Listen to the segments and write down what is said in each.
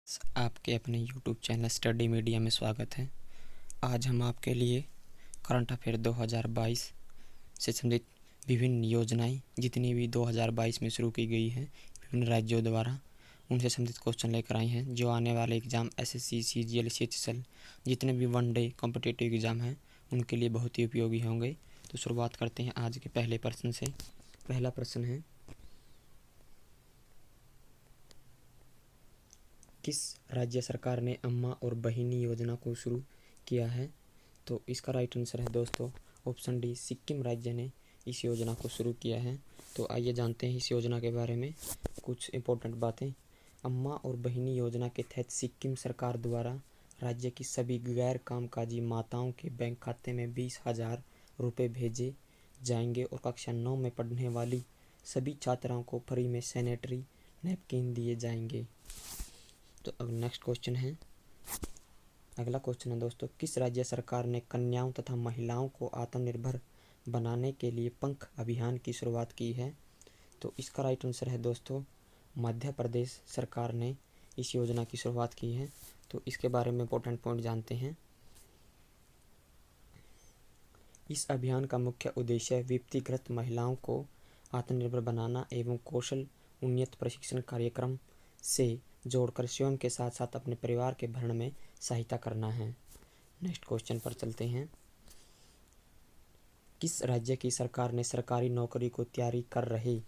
आपके अपने YouTube channel study media में स्वागत है। आज हम आपके लिए करंट अफेयर 2022 से संबंधित विभिन्न योजनाएं जितनी भी 2022 में शुरू की गई हैं विभिन्न राज्यों द्वारा, उनसे संबंधित क्वेश्चन लेकर आए हैं जो आने वाले एग्ज़ाम SSC, CGL, CHSL जितने भी वनडे कॉम्पिटिटिव एग्ज़ाम हैं उनके लिए बहुत ही उपयोगी होंगे। तो शुरुआत करते हैं आज के पहले प्रश्न से। पहला प्रश्न है, किस राज्य सरकार ने अम्मा और बहिनी योजना को शुरू किया है? तो इसका राइट आंसर है दोस्तों ऑप्शन डी, सिक्किम राज्य ने इस योजना को शुरू किया है। तो आइए जानते हैं इस योजना के बारे में कुछ इम्पोर्टेंट बातें। अम्मा और बहिनी योजना के तहत सिक्किम सरकार द्वारा राज्य की सभी गैर कामकाजी माताओं के बैंक खाते में 20,000 रुपये भेजे जाएंगे और कक्षा 9 में पढ़ने वाली सभी छात्राओं को फ्री में सैनिटरी नैपकिन दिए जाएंगे। तो अब नेक्स्ट क्वेश्चन है, अगला क्वेश्चन है दोस्तों, किस राज्य सरकार ने कन्याओं तथा महिलाओं को आत्मनिर्भर बनाने के लिए पंख अभियान की शुरुआत की है? तो इसका राइट आंसर है दोस्तों मध्य प्रदेश सरकार ने इस योजना की शुरुआत की है। तो इसके बारे में इंपॉर्टेंट पॉइंट जानते हैं। इस अभियान का मुख्य उद्देश्य व्यक्तिगत महिलाओं को आत्मनिर्भर बनाना एवं कौशल उन्नत प्रशिक्षण कार्यक्रम से जोड़कर स्वयं के साथ साथ अपने परिवार के भरण में सहायता करना है। नेक्स्ट क्वेश्चन पर चलते हैं, किस राज्य की सरकार ने सरकारी नौकरी को तैयारी कर रहे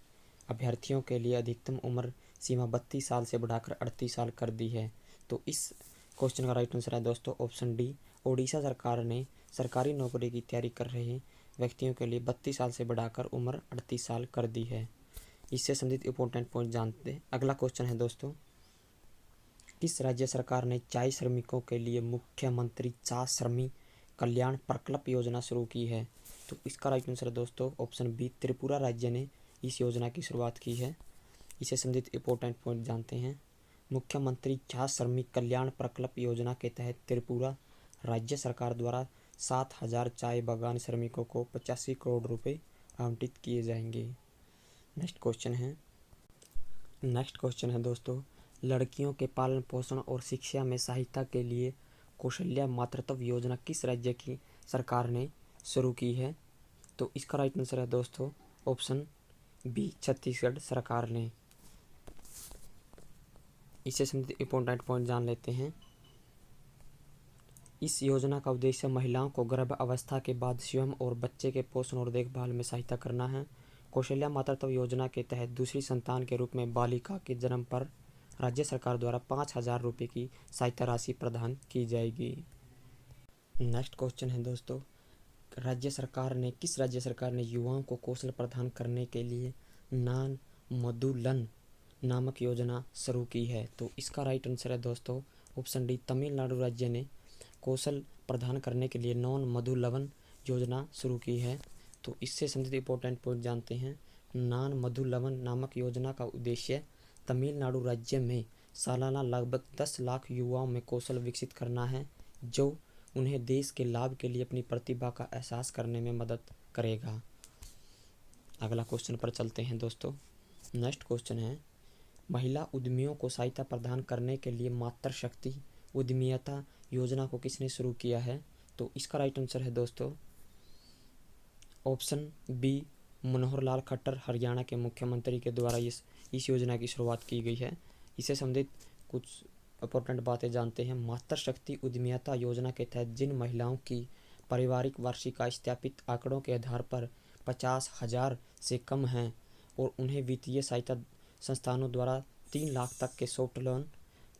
अभ्यर्थियों के लिए अधिकतम उम्र सीमा 32 साल से बढ़ाकर 38 साल कर दी है? तो इस क्वेश्चन का राइट आंसर है दोस्तों ऑप्शन डी, ओडिशा सरकार ने सरकारी नौकरी की तैयारी कर रहे व्यक्तियों के लिए 32 साल से बढ़ाकर उम्र 38 साल कर दी है। इससे संबंधित इंपॉर्टेंट पॉइंट जानते हैं। अगला क्वेश्चन है दोस्तों, किस राज्य सरकार ने चाय श्रमिकों के लिए मुख्यमंत्री चाय श्रमिक कल्याण प्रकल्प योजना शुरू की है? तो इसका राइट आंसर है दोस्तों ऑप्शन बी, त्रिपुरा राज्य ने इस योजना की शुरुआत की है। इसे संबंधित इंपॉर्टेंट पॉइंट जानते हैं। मुख्यमंत्री चाय श्रमिक कल्याण प्रकल्प योजना के तहत त्रिपुरा राज्य सरकार द्वारा 7,000 चाय बागान श्रमिकों को 85 करोड़ रुपये आवंटित किए जाएंगे। नेक्स्ट क्वेश्चन है दोस्तों, लड़कियों के पालन पोषण और शिक्षा में सहायता के लिए कौशल्या मातृत्व योजना किस राज्य की सरकार ने शुरू की है? तो इसका राइट आंसर है दोस्तों ऑप्शन बी, छत्तीसगढ़ सरकार ने। इससे संबंधित इंपॉर्टेंट पॉइंट जान लेते हैं। इस योजना का उद्देश्य महिलाओं को गर्भ अवस्था के बाद स्वयं और बच्चे के पोषण और देखभाल में सहायता करना है। कौशल्या मातृत्व योजना के तहत दूसरी संतान के रूप में बालिका के जन्म पर राज्य सरकार द्वारा 5,000 रुपये की सहायता राशि प्रदान की जाएगी। नेक्स्ट क्वेश्चन है दोस्तों, किस राज्य सरकार ने युवाओं को कौशल प्रदान करने के लिए नान मधुलन नामक योजना शुरू की है? तो इसका राइट आंसर है दोस्तों ऑप्शन डी, तमिलनाडु राज्य ने कौशल प्रदान करने के लिए नॉन मधुलवन योजना शुरू की है। तो इससे संबंधित इंपॉर्टेंट पॉइंट जानते हैं। नान मधुलवन नामक योजना का उद्देश्य तमिलनाडु राज्य में सालाना लगभग 10 लाख युवाओं में कौशल विकसित करना है जो उन्हें देश के लाभ के लिए अपनी प्रतिभा का एहसास करने में मदद करेगा। अगला क्वेश्चन पर चलते हैं दोस्तों। नेक्स्ट क्वेश्चन है, महिला उद्यमियों को सहायता प्रदान करने के लिए मातृशक्ति उद्यमिता योजना को किसने शुरू किया है? तो इसका राइट आंसर है दोस्तों ऑप्शन बी, मनोहर लाल खट्टर हरियाणा के मुख्यमंत्री के द्वारा इस योजना की शुरुआत की गई है। इससे संबंधित कुछ इंपॉर्टेंट बातें जानते हैं। मातृशक्ति उद्यमिता योजना के तहत जिन महिलाओं की पारिवारिक वार्षिक आय सत्यापित आंकड़ों के आधार पर 50,000 से कम हैं और उन्हें वित्तीय सहायता संस्थानों द्वारा 3 लाख तक के सॉफ्ट लोन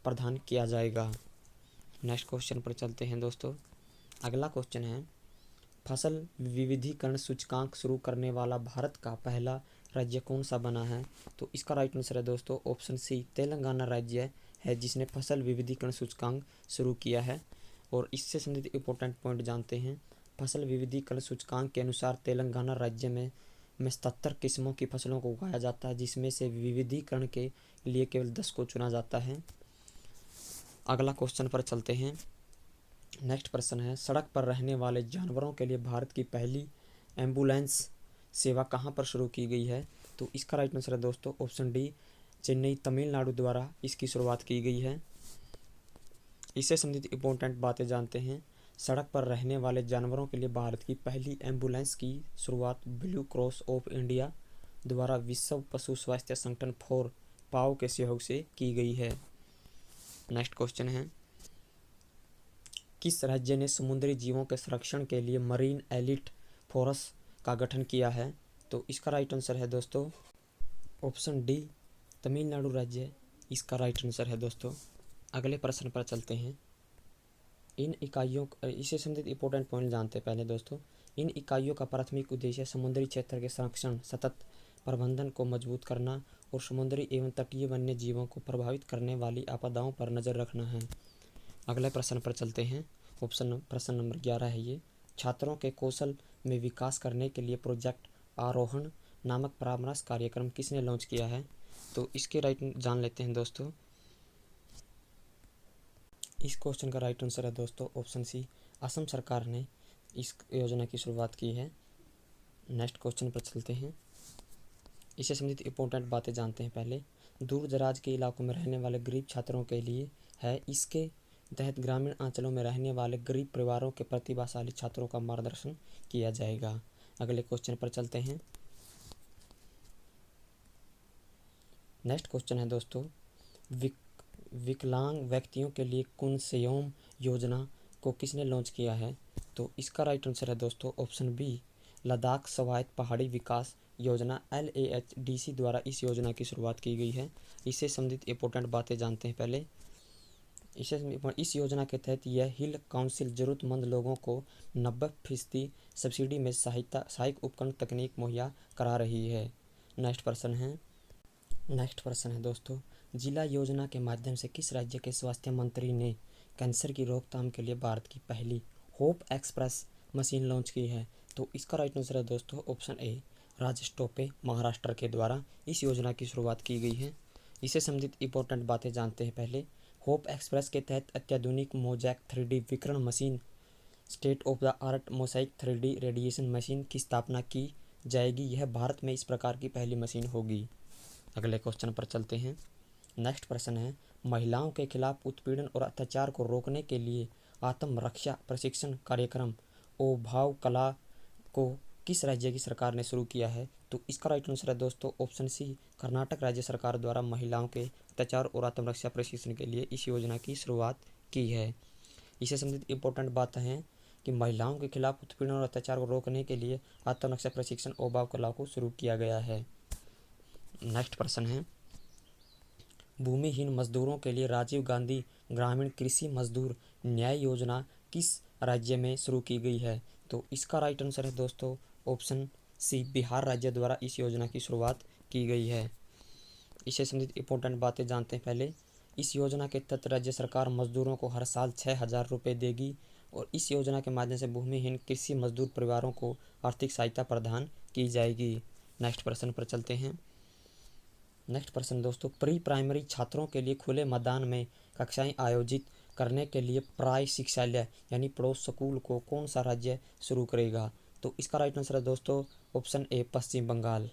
प्रदान किया जाएगा। नेक्स्ट क्वेश्चन पर चलते हैं दोस्तों। अगला क्वेश्चन है, फसल विविधीकरण सूचकांक शुरू करने वाला भारत का पहला राज्य कौन सा बना है? तो इसका राइट आंसर है दोस्तों ऑप्शन सी, तेलंगाना राज्य है जिसने फसल विविधीकरण सूचकांक शुरू किया है। और इससे संबंधित इंपॉर्टेंट पॉइंट जानते हैं। फसल विविधीकरण सूचकांक के अनुसार तेलंगाना राज्य में 77 किस्मों की फसलों को उगाया जाता है जिसमें से विविधीकरण के लिए केवल 10 को चुना जाता है। अगला क्वेश्चन पर चलते हैं। नेक्स्ट प्रश्न है, सड़क पर रहने वाले जानवरों के लिए भारत की पहली एम्बुलेंस सेवा कहाँ पर शुरू की गई है? तो इसका राइट आंसर है दोस्तों ऑप्शन डी, चेन्नई तमिलनाडु द्वारा इसकी शुरुआत की गई है। इससे संबंधित इम्पोर्टेंट बातें जानते हैं। सड़क पर रहने वाले जानवरों के लिए भारत की पहली एम्बुलेंस की शुरुआत ब्लू क्रॉस ऑफ इंडिया द्वारा विश्व पशु स्वास्थ्य संगठन फॉर पाओ के सहयोग से की गई है। नेक्स्ट क्वेश्चन है, किस राज्य ने समुद्री जीवों के संरक्षण के लिए मरीन एलिट फोर्स का गठन किया है? तो इसका राइट आंसर है दोस्तों ऑप्शन डी, तमिलनाडु राज्य इसका राइट आंसर है दोस्तों। अगले प्रश्न पर चलते हैं। इन इकाइयों इससे संबंधित इंपॉर्टेंट पॉइंट जानते हैं पहले दोस्तों। इन इकाइयों का प्राथमिक उद्देश्य समुद्री क्षेत्र के संरक्षण, सतत प्रबंधन को मजबूत करना और समुद्री एवं तटीय वन्य जीवों को प्रभावित करने वाली आपदाओं पर नजर रखना है। अगले प्रश्न पर चलते हैं। प्रश्न नंबर 11 है ये, छात्रों के कौशल में विकास करने के लिए प्रोजेक्ट आरोहण नामक परामर्श कार्यक्रम किसने लॉन्च किया है? तो इसके राइट जान लेते हैं दोस्तों। इस क्वेश्चन का राइट आंसर है दोस्तों ऑप्शन सी, असम सरकार ने इस योजना की शुरुआत की है। नेक्स्ट क्वेश्चन पर चलते हैं। इससे संबंधित इंपॉर्टेंट बातें जानते हैं पहले। दूर दराज के इलाकों में रहने वाले गरीब छात्रों के लिए है। इसके तहत ग्रामीण अंचलों में रहने वाले गरीब परिवारों के प्रतिभाशाली छात्रों का मार्गदर्शन किया जाएगा। अगले क्वेश्चन पर चलते हैं। नेक्स्ट क्वेश्चन है दोस्तों, विकलांग व्यक्तियों के लिए कुनसेओम योजना को किसने लॉन्च किया है? तो इसका राइट आंसर है दोस्तों ऑप्शन बी, लद्दाख स्वायत्त पहाड़ी विकास योजना LAHDC द्वारा इस योजना की शुरुआत की गई है। इससे संबंधित इंपॉर्टेंट बातें जानते हैं पहले। इस योजना के तहत यह हिल काउंसिल जरूरतमंद लोगों को 90% सब्सिडी में सहायक उपकरण तकनीक मुहैया करा रही है। नेक्स्ट प्रश्न है दोस्तों, जिला योजना के माध्यम से किस राज्य के स्वास्थ्य मंत्री ने कैंसर की रोकथाम के लिए भारत की पहली होप एक्सप्रेस मशीन लॉन्च की है? तो इसका राइट आंसर है दोस्तों ऑप्शन ए, राजेश टोपे महाराष्ट्र के द्वारा इस योजना की शुरुआत की गई है। इससे संबंधित इंपॉर्टेंट बातें जानते हैं पहले। होप एक्सप्रेस के तहत अत्याधुनिक मोजैक 3D विकिरण machine, state of the art mosaic 3D radiation machine की स्थापना की जाएगी। यह भारत में इस प्रकार की पहली मशीन होगी। अगले क्वेश्चन पर चलते हैं। नेक्स्ट प्रश्न है, महिलाओं के खिलाफ उत्पीड़न और अत्याचार को रोकने के लिए आत्मरक्षा प्रशिक्षण कार्यक्रम ओभाव कला को किस राज्य की सरकार ने शुरू किया है? तो इसका राइट आंसर है दोस्तों ऑप्शन सी, कर्नाटक राज्य सरकार द्वारा महिलाओं के अत्याचार और आत्मरक्षा प्रशिक्षण के लिए इस योजना की शुरुआत की है। इससे संबंधित इंपॉर्टेंट बात है कि महिलाओं के खिलाफ उत्पीड़न और अत्याचार को रोकने के लिए आत्मरक्षा प्रशिक्षण ओभाव कला को शुरू किया गया है। नेक्स्ट प्रश्न है, भूमिहीन मजदूरों के लिए राजीव गांधी ग्रामीण कृषि मजदूर न्याय योजना किस राज्य में शुरू की गई है? तो इसका राइट आंसर है दोस्तों ऑप्शन सी, बिहार राज्य द्वारा इस योजना की शुरुआत की गई है। इससे संबंधित इंपॉर्टेंट बातें जानते हैं पहले। इस योजना के तहत राज्य सरकार मजदूरों को हर साल 6,000 रुपये देगी और इस योजना के माध्यम से भूमिहीन कृषि मजदूर परिवारों को आर्थिक सहायता प्रदान की जाएगी। नेक्स्ट प्रश्न पर चलते हैं। नेक्स्ट प्रश्न दोस्तों, प्री प्राइमरी छात्रों के लिए खुले मैदान में कक्षाएं आयोजित करने के लिए प्राय शिक्षालय यानी पड़ोस स्कूल को कौन सा राज्य शुरू करेगा? तो इसका राइट आंसर है दोस्तों ऑप्शन ए, पश्चिम बंगाल।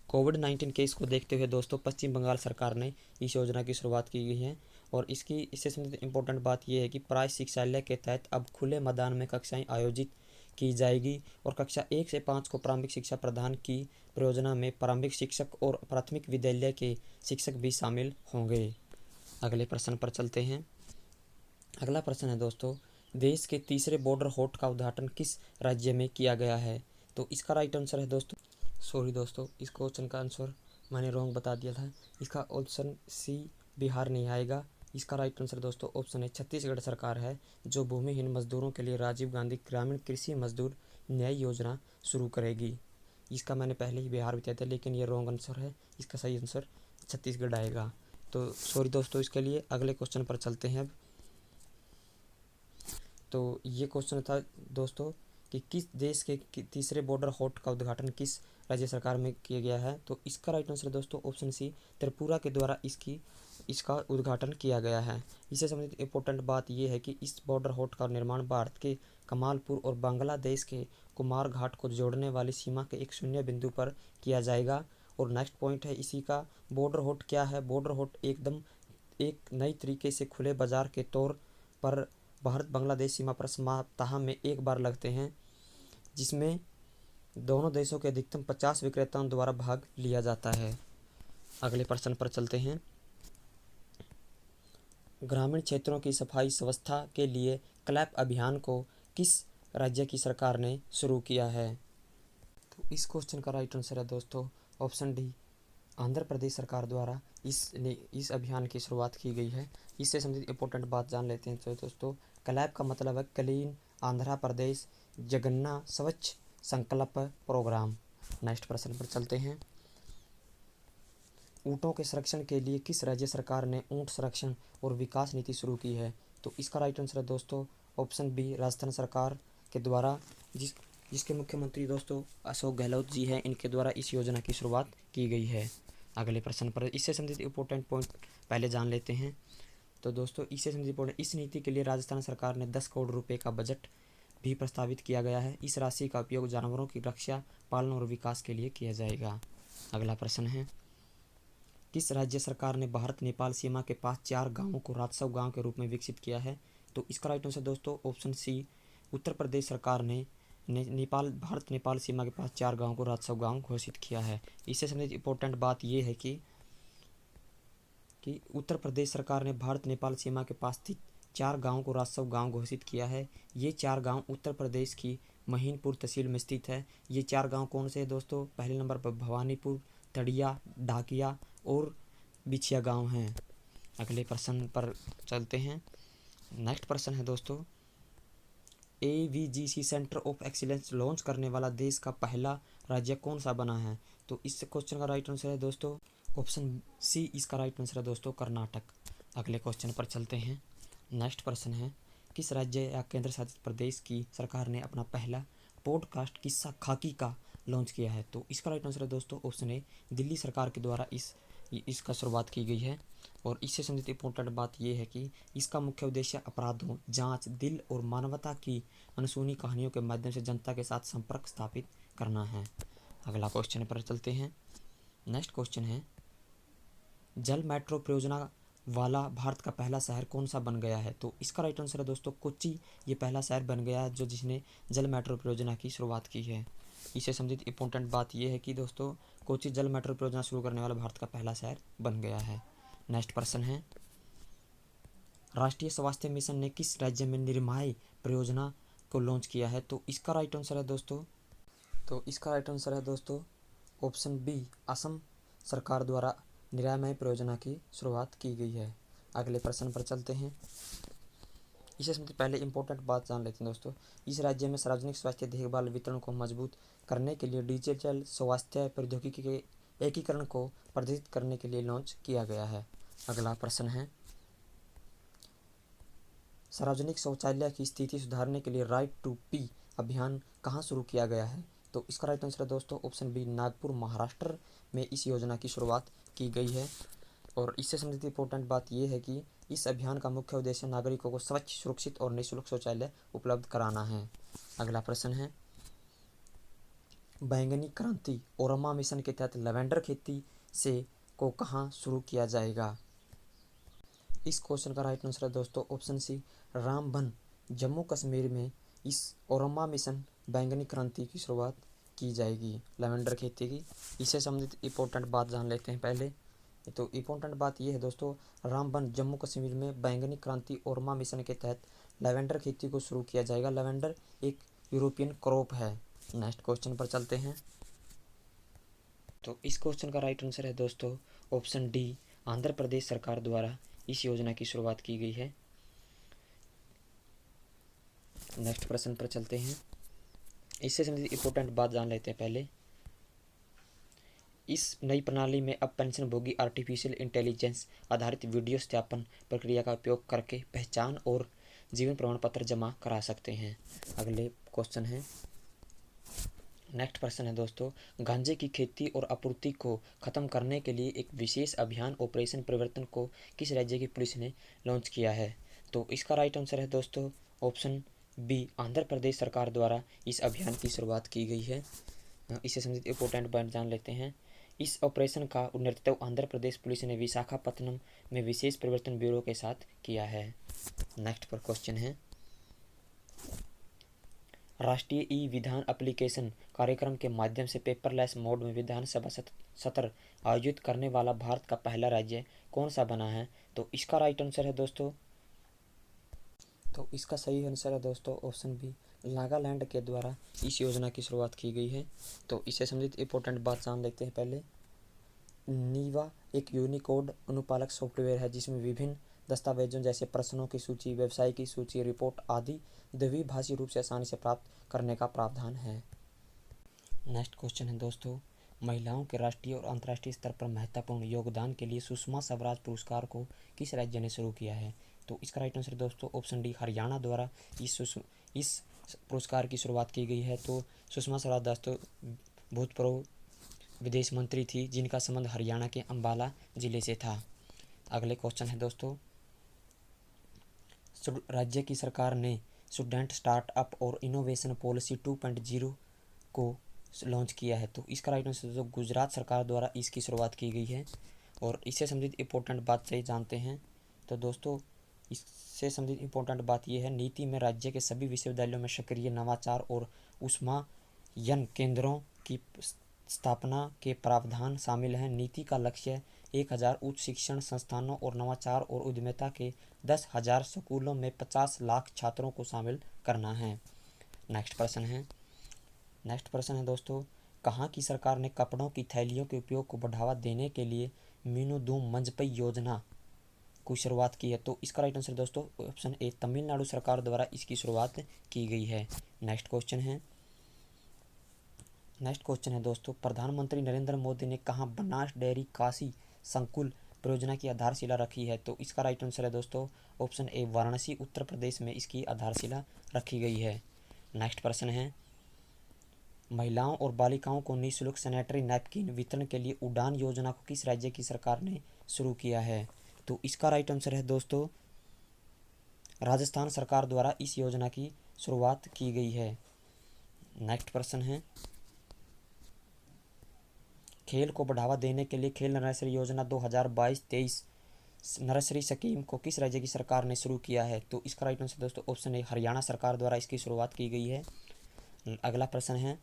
कोविड-19 केस को देखते हुए दोस्तों पश्चिम बंगाल सरकार ने इस योजना की शुरुआत की गई है और इससे संबंधित इंपॉर्टेंट बात यह है कि प्राय शिक्षालय के तहत अब खुले मैदान में कक्षाएं आयोजित की जाएगी और कक्षा 1 से 5 को प्रारंभिक शिक्षा प्रदान की परियोजना में प्रारंभिक शिक्षक और प्राथमिक विद्यालय के शिक्षक भी शामिल होंगे। अगले प्रश्न पर चलते हैं। अगला प्रश्न है दोस्तों, देश के तीसरे बॉर्डर होट का उद्घाटन किस राज्य में किया गया है? तो इसका राइट आंसर है दोस्तों, सॉरी दोस्तों इस क्वेश्चन का आंसर मैंने रॉन्ग बता दिया था। इसका ऑप्शन सी, बिहार नहीं आएगा। इसका राइट आंसर दोस्तों ऑप्शन है, छत्तीसगढ़ सरकार है जो भूमिहीन मजदूरों के लिए राजीव गांधी ग्रामीण कृषि मजदूर न्याय योजना शुरू करेगी। इसका मैंने पहले ही बिहार बताया था लेकिन ये रॉन्ग आंसर है। इसका सही आंसर छत्तीसगढ़ आएगा। तो सॉरी दोस्तों इसके लिए। अगले क्वेश्चन पर चलते हैं अब। तो ये क्वेश्चन था दोस्तों कि किस देश के तीसरे बॉर्डर होट का उद्घाटन किस राज्य सरकार में किया गया है? तो इसका राइट आंसर दोस्तों ऑप्शन सी, त्रिपुरा के द्वारा इसका उद्घाटन किया गया है। इससे संबंधित इंपॉर्टेंट बात यह है कि इस बॉर्डर होट का निर्माण भारत के कमालपुर और बांग्लादेश के कुमार घाट को जोड़ने वाली सीमा के एक शून्य बिंदु पर किया जाएगा। और नेक्स्ट पॉइंट है इसी का, बॉर्डर होट क्या है? बॉर्डर होट एकदम एक नई तरीके से खुले बाजार के तौर पर भारत बांग्लादेश सीमा पर सप्ताह में एक बार लगते हैं, जिसमें दोनों देशों के अधिकतम 50 विक्रेताओं द्वारा भाग लिया जाता है। अगले प्रश्न पर चलते हैं। ग्रामीण क्षेत्रों की सफाई व्यवस्था के लिए क्लैप अभियान को किस राज्य की सरकार ने शुरू किया है? तो इस क्वेश्चन का राइट आंसर है दोस्तों ऑप्शन डी, आंध्र प्रदेश सरकार द्वारा इस अभियान की शुरुआत की गई है। इससे संबंधित इंपॉर्टेंट बात जान लेते हैं। तो दोस्तों क्लैप का मतलब है क्लीन आंध्र प्रदेश जगन्ना स्वच्छ संकल्प प्रोग्राम। नेक्स्ट प्रश्न पर चलते हैं। ऊँटों के संरक्षण के लिए किस राज्य सरकार ने ऊँट संरक्षण और विकास नीति शुरू की है? तो इसका राइट आंसर है दोस्तों ऑप्शन बी, राजस्थान सरकार के द्वारा, जिसके मुख्यमंत्री दोस्तों अशोक गहलोत जी हैं। इनके द्वारा इस योजना की शुरुआत की गई है। अगले प्रश्न पर इससे संबंधित इंपॉर्टेंट पॉइंट पहले जान लेते हैं। तो दोस्तों इससे संबंधित इंपॉर्टेंट, इस नीति के लिए राजस्थान सरकार ने 10 करोड़ रुपए का बजट भी प्रस्तावित किया गया है। इस राशि का उपयोग जानवरों की रक्षा, पालन और विकास के लिए किया जाएगा। अगला प्रश्न है, किस राज्य सरकार ने भारत नेपाल सीमा के पास 4 गांवों को राजस्व गांव के रूप में विकसित किया है? तो इसका राइट आंसर दोस्तों ऑप्शन सी, उत्तर प्रदेश सरकार ने भारत नेपाल सीमा के पास 4 गांवों को राजस्व गांव घोषित किया है। इससे संबंधित इंपॉर्टेंट बात यह है कि उत्तर प्रदेश सरकार ने भारत नेपाल सीमा के पास स्थित 4 गांवों को राजस्व गांव घोषित किया है। ये 4 गांव उत्तर प्रदेश की महीनपुर तहसील में स्थित है। ये 4 गांव कौन से हैं दोस्तों? पहले नंबर पर भवानीपुर, तड़िया, ढाकिया और बिछिया गांव हैं। अगले प्रश्न पर चलते हैं। नेक्स्ट प्रश्न है दोस्तों, AVGC centre of excellence launch करने वाला देश का पहला राज्य कौन सा बना है? तो इस क्वेश्चन का राइट आंसर है दोस्तों ऑप्शन सी, इसका राइट आंसर है दोस्तों कर्नाटक। अगले क्वेश्चन पर चलते हैं। नेक्स्ट प्रश्न है, किस राज्य या केंद्र शासित प्रदेश की सरकार ने अपना पहला पॉडकास्ट किस्सा खाकी का लॉन्च किया है? तो इसका राइट आंसर है दोस्तों ऑप्शन ए, दिल्ली सरकार के द्वारा इसका शुरुआत की गई है। और इससे संबंधित इंपॉर्टेंट बात यह है कि इसका मुख्य उद्देश्य अपराधों, जांच, दिल और मानवता की अनसुनी कहानियों के माध्यम से जनता के साथ संपर्क स्थापित करना है। अगला क्वेश्चन पर चलते हैं। नेक्स्ट क्वेश्चन है, जल मेट्रो परियोजना वाला भारत का पहला शहर कौन सा बन गया है? तो इसका राइट आंसर है दोस्तों कोच्चि। ये पहला शहर बन गया है जिसने जल मेट्रो परियोजना की शुरुआत की है। इससे संबंधित इंपॉर्टेंट बात यह है कि दोस्तों कोच्चि जल मेट्रो परियोजना शुरू करने वाला भारत का पहला शहर बन गया है। नेक्स्ट प्रश्न है, राष्ट्रीय स्वास्थ्य मिशन ने किस राज्य में निर्माई परियोजना को लॉन्च किया है? तो इसका राइट आंसर है दोस्तों ऑप्शन बी, असम सरकार द्वारा निरामय परियोजना की शुरुआत की गई है। अगले प्रश्न पर चलते हैं। इससे संबंधित पहले इंपॉर्टेंट बात जान लेते हैं दोस्तों। इस राज्य में सार्वजनिक स्वास्थ्य देखभाल वितरण को मजबूत करने के लिए डिजिटल स्वास्थ्य प्रौद्योगिकी के एकीकरण को प्रदर्शित करने के लिए लॉन्च किया गया है। अगला प्रश्न है, सार्वजनिक शौचालय की स्थिति सुधारने के लिए राइट टू पी अभियान कहाँ शुरू किया गया है? तो इसका राइट आंसर है दोस्तों ऑप्शन बी, नागपुर महाराष्ट्र में इस योजना की शुरुआत की गई है। और इससे संबंधित इंपॉर्टेंट बात यह है कि इस अभियान का मुख्य उद्देश्य नागरिकों को स्वच्छ, सुरक्षित और निःशुल्क शौचालय उपलब्ध कराना है। अगला प्रश्न है, बैंगनी क्रांति ओरमा मिशन के तहत लैवेंडर खेती को कहाँ शुरू किया जाएगा? इस क्वेश्चन का राइट आंसर है दोस्तों ऑप्शन सी, रामबन जम्मू कश्मीर में इस ओरमा मिशन बैंगनी क्रांति की शुरुआत की जाएगी, लैवेंडर खेती की। इससे संबंधित इंपॉर्टेंट बात जान लेते हैं पहले। तो इंपॉर्टेंट बात यह है दोस्तों, रामबन जम्मू कश्मीर में बैंगनी क्रांति ओरमा मिशन के तहत लैवेंडर खेती को शुरू किया जाएगा। लैवेंडर एक यूरोपियन क्रॉप है। नेक्स्ट क्वेश्चन पर चलते हैं। तो इस क्वेश्चन का राइट आंसर है दोस्तों ऑप्शन डी, आंध्र प्रदेश सरकार द्वारा इस योजना की शुरुआत की गई है। नेक्स्ट प्रश्न पर चलते हैं। इससे संबंधित इंपॉर्टेंट बात जान लेते हैं पहले। इस नई प्रणाली में अब पेंशनभोगी आर्टिफिशियल इंटेलिजेंस आधारित वीडियो सत्यापन प्रक्रिया का उपयोग करके पहचान और जीवन प्रमाण पत्र जमा करा सकते हैं। अगले क्वेश्चन है, नेक्स्ट प्रश्न है दोस्तों, गांजे की खेती और आपूर्ति को खत्म करने के लिए एक विशेष अभियान ऑपरेशन परिवर्तन को किस राज्य की पुलिस ने लॉन्च किया है? तो इसका राइट आंसर है दोस्तों ऑप्शन बी, आंध्र प्रदेश सरकार द्वारा इस अभियान की शुरुआत की गई है। इससे संबंधित इंपॉर्टेंट पॉइंट जान लेते हैं। इस ऑपरेशन का नेतृत्व आंध्र प्रदेश पुलिस ने विशाखापत्तनम में विशेष परिवर्तन ब्यूरो के साथ किया है। नेक्स्ट पर क्वेश्चन है, राष्ट्रीय ई विधान एप्लीकेशन कार्यक्रम के माध्यम से पेपरलेस मोड में विधानसभा सत्र आयोजित करने वाला भारत का पहला राज्य कौन सा बना है? तो इसका राइट आंसर है दोस्तों, तो इसका सही आंसर है दोस्तों ऑप्शन बी, नागालैंड के द्वारा इस योजना की शुरुआत की गई है। तो इससे संबंधित इंपॉर्टेंट बात जान लेते हैं पहले। नीवा एक यूनिकोड अनुपालक सॉफ्टवेयर है जिसमें विभिन्न दस्तावेजों जैसे प्रश्नों की सूची, व्यवसाय की सूची, रिपोर्ट आदि द्विभाषी रूप से आसानी से प्राप्त करने का प्रावधान है। नेक्स्ट क्वेश्चन है दोस्तों, महिलाओं के राष्ट्रीय और अंतर्राष्ट्रीय स्तर पर महत्वपूर्ण योगदान के लिए सुषमा स्वराज पुरस्कार को किस राज्य ने शुरू किया है? तो इसका राइट आंसर दोस्तों ऑप्शन डी, हरियाणा द्वारा इस पुरस्कार की शुरुआत की गई है। तो सुषमा स्वराज दोस्तों भूतपूर्व विदेश मंत्री थी जिनका संबंध हरियाणा के अंबाला जिले से था। अगले क्वेश्चन है दोस्तों, राज्य की सरकार ने स्टूडेंट स्टार्टअप और इनोवेशन पॉलिसी 2.0 को लॉन्च किया है। तो इसका राइट आंसर दोस्तों गुजरात सरकार द्वारा इसकी शुरुआत की गई है। और इससे संबंधित इंपॉर्टेंट बात से जानते हैं। तो दोस्तों इससे संबंधित इंपॉर्टेंट बात यह है, नीति में राज्य के सभी विश्वविद्यालयों में सक्रिय नवाचार और उष्मायन केंद्रों की स्थापना के प्रावधान शामिल हैं। नीति का लक्ष्य 1000 उच्च शिक्षण संस्थानों और नवाचार और उद्यमिता के 10,000 स्कूलों में 50 लाख छात्रों को शामिल करना है। नेक्स्ट प्रश्न है दोस्तों, कहाँ की सरकार ने कपड़ों की थैलियों के उपयोग को बढ़ावा देने के लिए मीनू मंजपई योजना की शुरुआत की है? तो इसका राइट आंसर दोस्तों ऑप्शन ए, तमिलनाडु सरकार द्वारा इसकी शुरुआत की गई है। नेक्स्ट क्वेश्चन है दोस्तों, प्रधानमंत्री नरेंद्र मोदी ने कहाँ बनास डेयरी काशी संकुल परियोजना की आधारशिला रखी है? तो इसका राइट आंसर है दोस्तों ऑप्शन ए, वाराणसी उत्तर प्रदेश में इसकी आधारशिला रखी गई है। नेक्स्ट प्रश्न है, महिलाओं और बालिकाओं को निःशुल्क सैनिटरी नैपकिन वितरण के लिए उड़ान योजना को किस राज्य की सरकार ने शुरू किया है? तो इसका राइट आंसर है दोस्तों राजस्थान सरकार द्वारा इस योजना की शुरुआत की गई है। नेक्स्ट प्रश्न है, खेल को बढ़ावा देने के लिए खेल नर्सरी योजना 2022-23 नर्सरी स्कीम को किस राज्य की सरकार ने शुरू किया है? तो इसका राइट आंसर दोस्तों ऑप्शन ए, हरियाणा सरकार द्वारा इसकी शुरुआत की गई है। अगला प्रश्न है,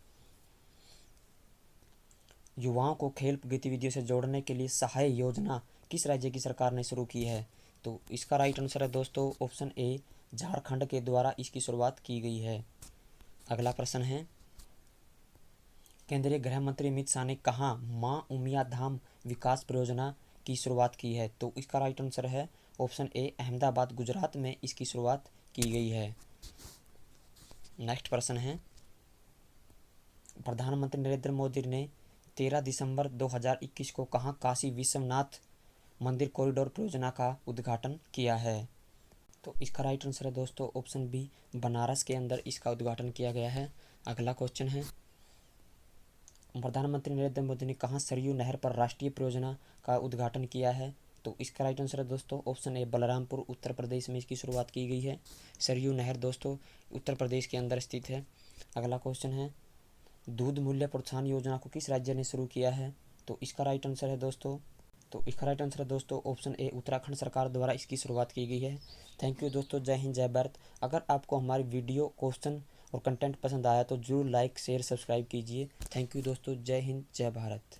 युवाओं को खेल गतिविधियों से जोड़ने के लिए सहाय योजना किस राज्य की सरकार ने शुरू की है? तो इसका राइट आंसर है दोस्तों ऑप्शन ए, झारखंड के द्वारा इसकी शुरुआत की गई है। अगला प्रश्न है, केंद्रीय गृह मंत्री अमित शाह ने कहाँ माँ उमिया धाम विकास परियोजना की शुरुआत की है? तो इसका राइट आंसर है ऑप्शन ए, अहमदाबाद गुजरात में इसकी शुरुआत की गई है। नेक्स्ट प्रश्न है, प्रधानमंत्री नरेंद्र मोदी ने 13 दिसंबर 2021 को कहाँ काशी विश्वनाथ मंदिर कॉरिडोर परियोजना का उद्घाटन किया है? तो इसका राइट आंसर है दोस्तों ऑप्शन बी, बनारस के अंदर इसका उद्घाटन किया गया है। अगला क्वेश्चन है, प्रधानमंत्री नरेंद्र मोदी ने कहाँ सरयू नहर पर राष्ट्रीय परियोजना का उद्घाटन किया है? तो इसका राइट आंसर है दोस्तों ऑप्शन ए, बलरामपुर उत्तर प्रदेश में इसकी शुरुआत की गई है। सरयू नहर दोस्तों उत्तर प्रदेश के अंदर स्थित है। अगला क्वेश्चन है, दूध मूल्य प्रोत्साहन योजना को किस राज्य ने शुरू किया है? तो इसका राइट आंसर है दोस्तों ऑप्शन ए, उत्तराखंड सरकार द्वारा इसकी शुरुआत की गई है। थैंक यू दोस्तों, जय हिंद जय भारत। अगर आपको हमारी वीडियो क्वेश्चन और कंटेंट पसंद आया तो जरूर लाइक शेयर सब्सक्राइब कीजिए। थैंक यू दोस्तों, जय हिंद जय भारत।